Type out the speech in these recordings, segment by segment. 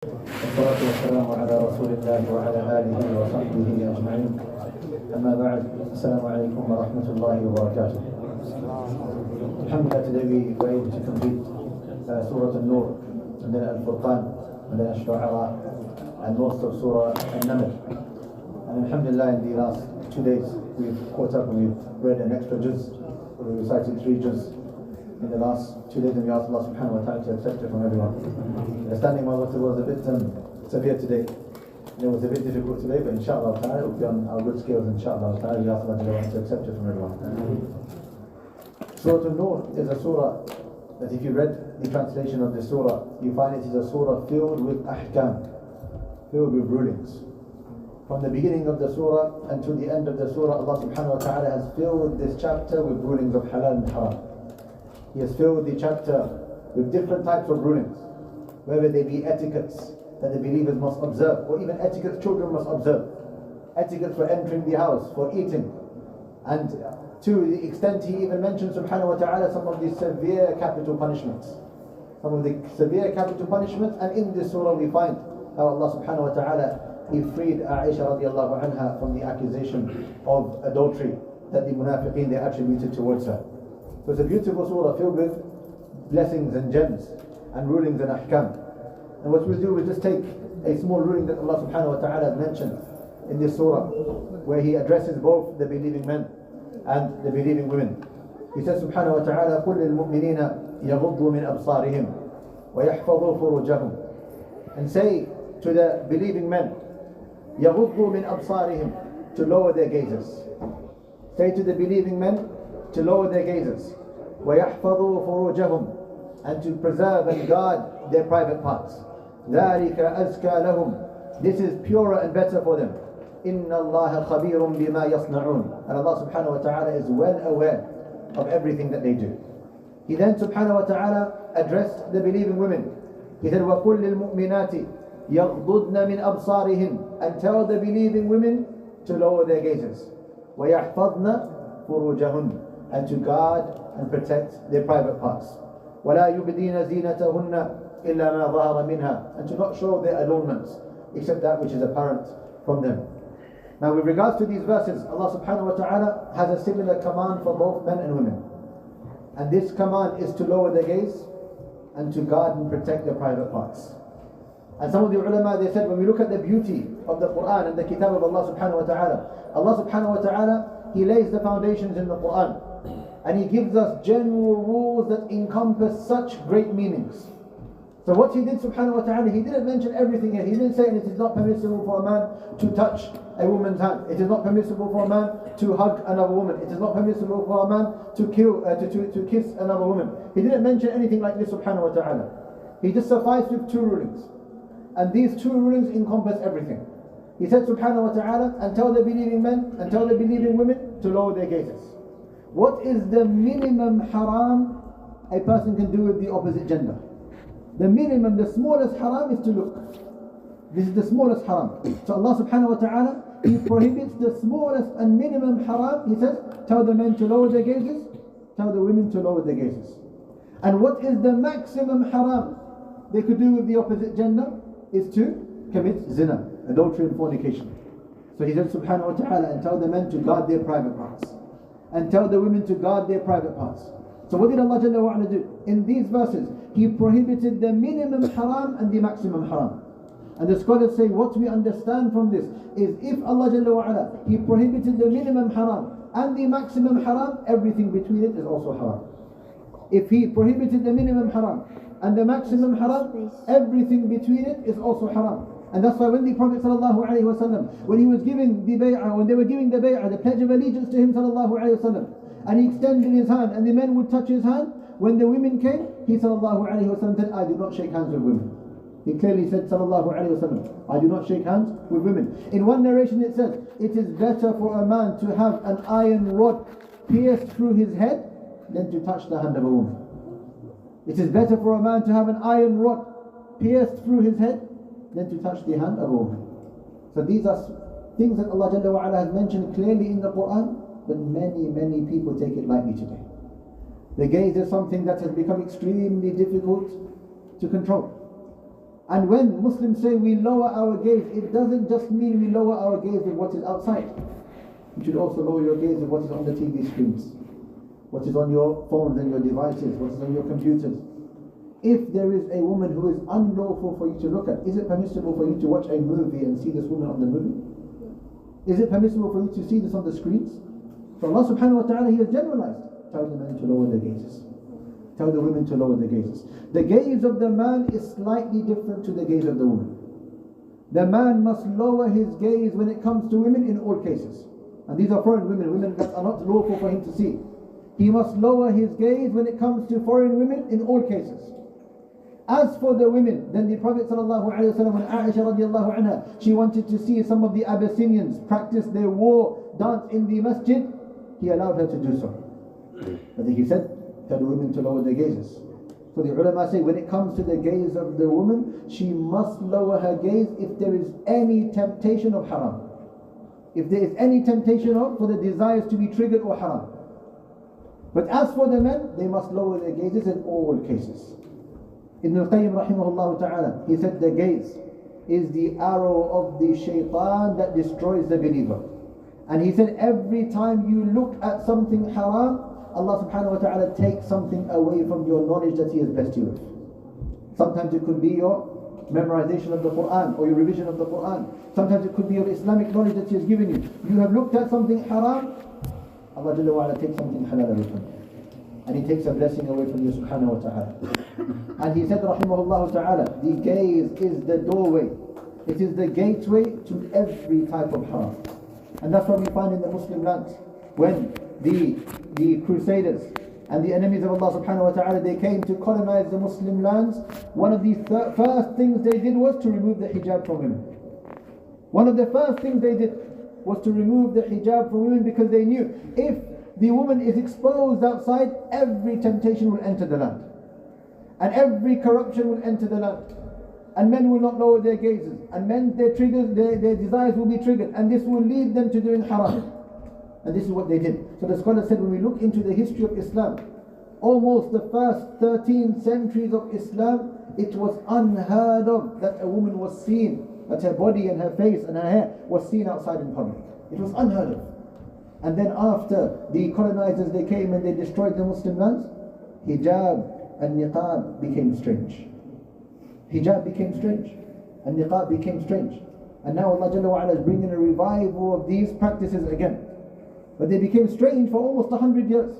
والصلاة والسلام على رسول الله وعلى آله وصحبه أجمعين. أما بعد, السلام عليكم ورحمة الله وبركاته. Alhamdulillah, today we were able to complete Surah Al-Nur, and then Al-Furqan, and then Al-Shu'ara, and most of Surah Al-Naml. And Alhamdulillah, in the last 2 days we've caught up and we've read an extra juz. We recited 3 juz in the last 2 days, and we asked Allah subhanahu wa ta'ala to accept it from everyone. Understanding my water was a bit severe today. It was a bit difficult today, but inshallah ta'ala it will be on our good scales, inshallah ta'ala. We ask Allah to accept it from everyone. Surah Al-Nur is a surah that if you read the translation of the surah, you find it is a surah filled with ahkam, filled with rulings. From the beginning of the surah until the end of the surah, Allah subhanahu wa ta'ala has filled this chapter with rulings of halal and haram. He has filled the chapter with different types of rulings, whether they be etiquettes that the believers must observe, or even etiquettes children must observe, etiquettes for entering the house, for eating, and to the extent he even mentions subhanahu wa ta'ala some of the severe capital punishments. Some of the severe capital punishments, and in this surah we find how Allah subhanahu wa ta'ala He freed Aisha radiallahu anha from the accusation of adultery that the munafiqeen they attributed towards her. So it's a beautiful surah filled with blessings and gems and rulings and ahkam. And what we'll do is just take a small ruling that Allah subhanahu wa ta'ala has mentioned in this surah, where He addresses both the believing men and the believing women. He says subhanahu wa ta'ala, قُلْ لِلْمُؤْمِنِينَ يَغُضُّوا مِنْ أَبْصَارِهِمْ وَيَحْفَظُوا فُرُوجَهُمْ. And say to the believing men, يَغُضُّوا مِنْ أَبْصَارِهِمْ, to lower their gazes. Say to the believing men to lower their gazes. وَيَحْفَظُوا فُرُوجَهُمْ, and to preserve and guard their private parts. ذَلِكَ أَزْكَى لَهُمْ, this is purer and better for them. إِنَّ اللَّهَ خَبِيرٌ بِمَا يَصْنَعُونَ, and Allah subhanahu wa ta'ala is well aware of everything that they do. He then subhanahu wa ta'ala addressed the believing women. He said, وَقُلْ لِلْمُؤْمِنَاتِ يَغْضُضْنَ مِنْ أَبْصَارِهِنْ, and tell the believing women to lower their gazes. وَيَحْفَظْنَ فُرُوجَهُنْ, and to guard and protect their private parts. وَلَا يُبْدِينَ زِينَتَهُنَّ إِلَّا مَا ظَهَرَ مِنْهَا, and to not show their adornments except that which is apparent from them. Now with regards to these verses, Allah subhanahu wa ta'ala has a similar command for both men and women. And this command is to lower their gaze and to guard and protect their private parts. And some of the ulama, they said, when we look at the beauty of the Quran and the kitab of Allah subhanahu wa ta'ala, Allah subhanahu wa ta'ala, He lays the foundations in the Quran. And He gives us general rules that encompass such great meanings. So what He did subhanahu wa ta'ala, He didn't mention everything here. He didn't say it is not permissible for a man to touch a woman's hand. It is not permissible for a man to hug another woman. It is not permissible for a man to kiss another woman. He didn't mention anything like this subhanahu wa ta'ala. He just sufficed with 2 rulings. And these 2 rulings encompass everything. He said subhanahu wa ta'ala, and tell the believing men and tell the believing women to lower their gazes. What is the minimum haram a person can do with the opposite gender? The minimum, the smallest haram is to look. This is the smallest haram. So Allah subhanahu wa ta'ala, He prohibits the smallest and minimum haram. He says, tell the men to lower their gazes, tell the women to lower their gazes. And what is the maximum haram they could do with the opposite gender? Is to commit zina, adultery and fornication. So He said subhanahu wa ta'ala, and tell the men to guard their private parts, and tell the women to guard their private parts. So what did Allah Jalla wa Ala do? In these verses, He prohibited the minimum haram and the maximum haram. And the scholars say what we understand from this is, if Allah Jalla wa Ala, He prohibited the minimum haram and the maximum haram, everything between it is also haram. If He prohibited the minimum haram and the maximum haram, everything between it is also haram. And that's why when the Prophet ﷺ, when he was giving the bay'ah, when they were giving the bay'ah, the pledge of allegiance to him ﷺ, and he extended his hand and the men would touch his hand, when the women came, he ﷺ said, I do not shake hands with women. He clearly said ﷺ, I do not shake hands with women. In one narration it says, it is better for a man to have an iron rod pierced through his head than to touch the hand of a woman. It is better for a man to have an iron rod pierced through his head than to touch the hand of a woman. So these are things that Allah Jalla wa Ala has mentioned clearly in the Quran, but many people take it lightly today. The gaze is something that has become extremely difficult to control. And when Muslims say we lower our gaze, it doesn't just mean we lower our gaze with what is outside. You should also lower your gaze with what is on the TV screens, what is on your phones and your devices, what is on your computers. If there is a woman who is unlawful for you to look at, is it permissible for you to watch a movie and see this woman on the movie? Is it permissible for you to see this on the screens? So Allah subhanahu wa ta'ala, He has generalized. Tell the men to lower their gazes. Tell the women to lower their gazes. The gaze of the man is slightly different to the gaze of the woman. The man must lower his gaze when it comes to women in all cases. And these are foreign women, women that are not lawful for him to see. He must lower his gaze when it comes to foreign women in all cases. As for the women, then the Prophet ﷺ, when Aisha radiallahu anha, she wanted to see some of the Abyssinians practice their war dance in the masjid, he allowed her to do so. But he said, tell the women to lower their gazes. So the ulama say, when it comes to the gaze of the woman, she must lower her gaze if there is any temptation of haram. If there is any temptation for the desires to be triggered or haram. But as for the men, they must lower their gazes in all cases. Ibn al-Qayyim rahimahullah ta'ala, he said the gaze is the arrow of the shaitan that destroys the believer. And he said every time you look at something haram, Allah subhanahu wa ta'ala takes something away from your knowledge that He has blessed you with. Sometimes it could be your memorization of the Quran or your revision of the Quran. Sometimes it could be your Islamic knowledge that He has given you. You have looked at something haram, Allah Jalla wa Ala takes something halal away from you. And He takes a blessing away from you subhanahu wa ta'ala. And he said rahimahullah ta'ala, the gaze is the doorway. It is the gateway to every type of haram. And that's what we find in the Muslim lands. When the Crusaders and the enemies of Allah subhanahu wa ta'ala, they came to colonize the Muslim lands, one of the first things they did was to remove the hijab from women. One of the first things they did was to remove the hijab from women, because they knew if the woman is exposed outside, every temptation will enter the land. And every corruption will enter the land. And men will not lower their gazes. And men, their desires will be triggered. And this will lead them to doing haram. And this is what they did. So the scholar said, when we look into the history of Islam, almost the first 13 centuries of Islam, it was unheard of that a woman was seen, that her body and her face and her hair was seen outside in public. It was unheard of. And then after the colonizers, they came and they destroyed the Muslim lands, hijab and niqab became strange. Hijab became strange. And niqab became strange. And now Allah Jalla wa Ala is bringing a revival of these practices again. But they became strange for almost 100 years.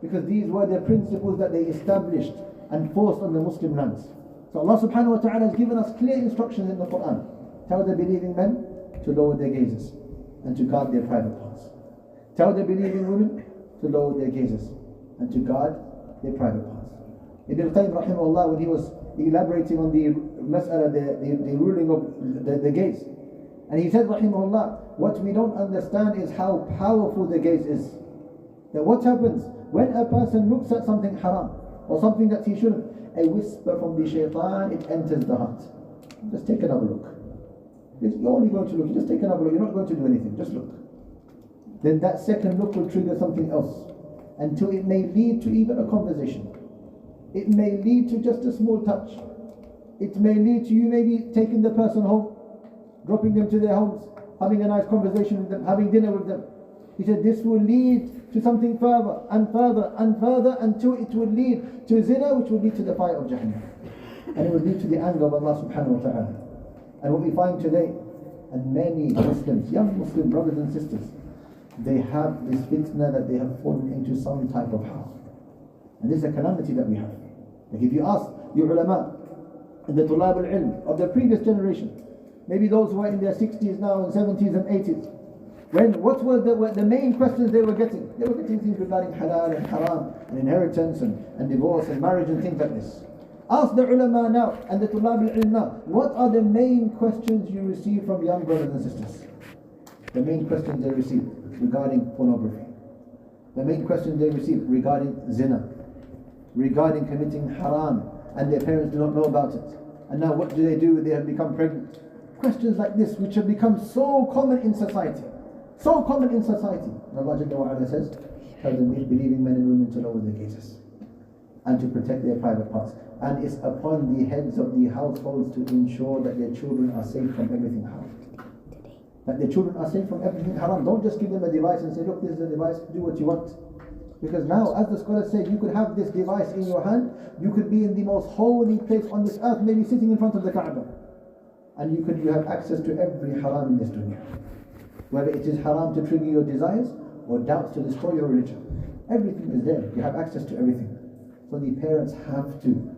Because these were the principles that they established and forced on the Muslim lands. So Allah subhanahu wa ta'ala has given us clear instructions in the Quran. Tell the believing men to lower their gazes and to guard their private parts. Tell the believing women to lower their gazes and to guard their private parts. Ibn al-Qayyim rahimahullah, when he was elaborating on the mas'ala, the ruling of the gaze, and he said rahimahullah, what we don't understand is how powerful the gaze is. That what happens when a person looks at something haram or something that he shouldn't, a whisper from the shaitan, it enters the heart. Just take another look. You're only going to look, you just take another look, you're not going to do anything, just look. Then that second look will trigger something else, until it may lead to even a conversation. It may lead to just a small touch. It may lead to you maybe taking the person home, dropping them to their homes, having a nice conversation with them, having dinner with them. He said this will lead to something further and further and further, until it will lead to zina, which will lead to the fire of Jahannam. And it will lead to the anger of Allah subhanahu wa ta'ala. And what we find today, and many Muslims, young Muslim brothers and sisters, they have this fitna that they have fallen into some type of haram. And this is a calamity that we have. Like if you ask the ulama and the tulab al-ilm of the previous generation, maybe those who are in their 60s now and 70s and 80s, what were the main questions they were getting? They were getting things regarding halal and haram and inheritance and divorce and marriage and things like this. Ask the ulama now and the tulab al-ilm now, what are the main questions you receive from young brothers and sisters? The main questions they receive regarding pornography. The main questions they receive regarding zina, regarding committing haram, and their parents do not know about it. And now what do? They have become pregnant. Questions like this, which have become so common in society. So common in society. And Allah Jalla wa Ala says, tell the believing men and women to lower their gazes and to protect their private parts. And it's upon the heads of the households to ensure that their children are safe from everything haram. That their children are safe from everything haram. Don't just give them a device and say, look, this is a device, do what you want. Because now, as the scholars say, you could have this device in your hand, you could be in the most holy place on this earth, maybe sitting in front of the Kaaba. And you have access to every haram in this dunya. Whether it is haram to trigger your desires or doubts to destroy your religion. Everything is there. You have access to everything. So the parents have to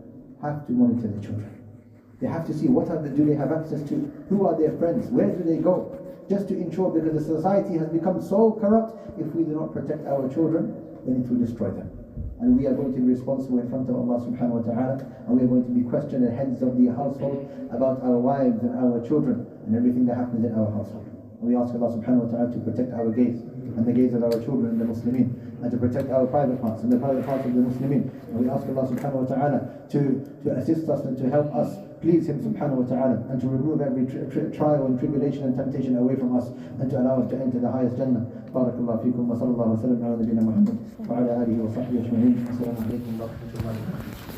monitor the children. They have to see do they have access to, who are their friends, where do they go, just to ensure, because the society has become so corrupt. If we do not protect our children, then it will destroy them. And we are going to be responsible in front of Allah subhanahu wa ta'ala, and we are going to be questioned the heads of the household about our wives and our children and everything that happens in our household. And we ask Allah subhanahu wa ta'ala to protect our gaze and the gaze of our children and the Muslimin, and to protect our private parts and the private parts of the Muslimin. And we ask Allah subhanahu wa ta'ala to assist us and to help us please Him subhanahu wa ta'ala, and to remove every trial and tribulation and temptation away from us, and to allow us to enter the highest Jannah. Barakallahu feekum wa sallallahu wa sallam ala nabiyyina Muhammad wa ala alihi wa sahbihi ajma'in. Assalamu alaikum wa rahmatullahi wa barakatuh.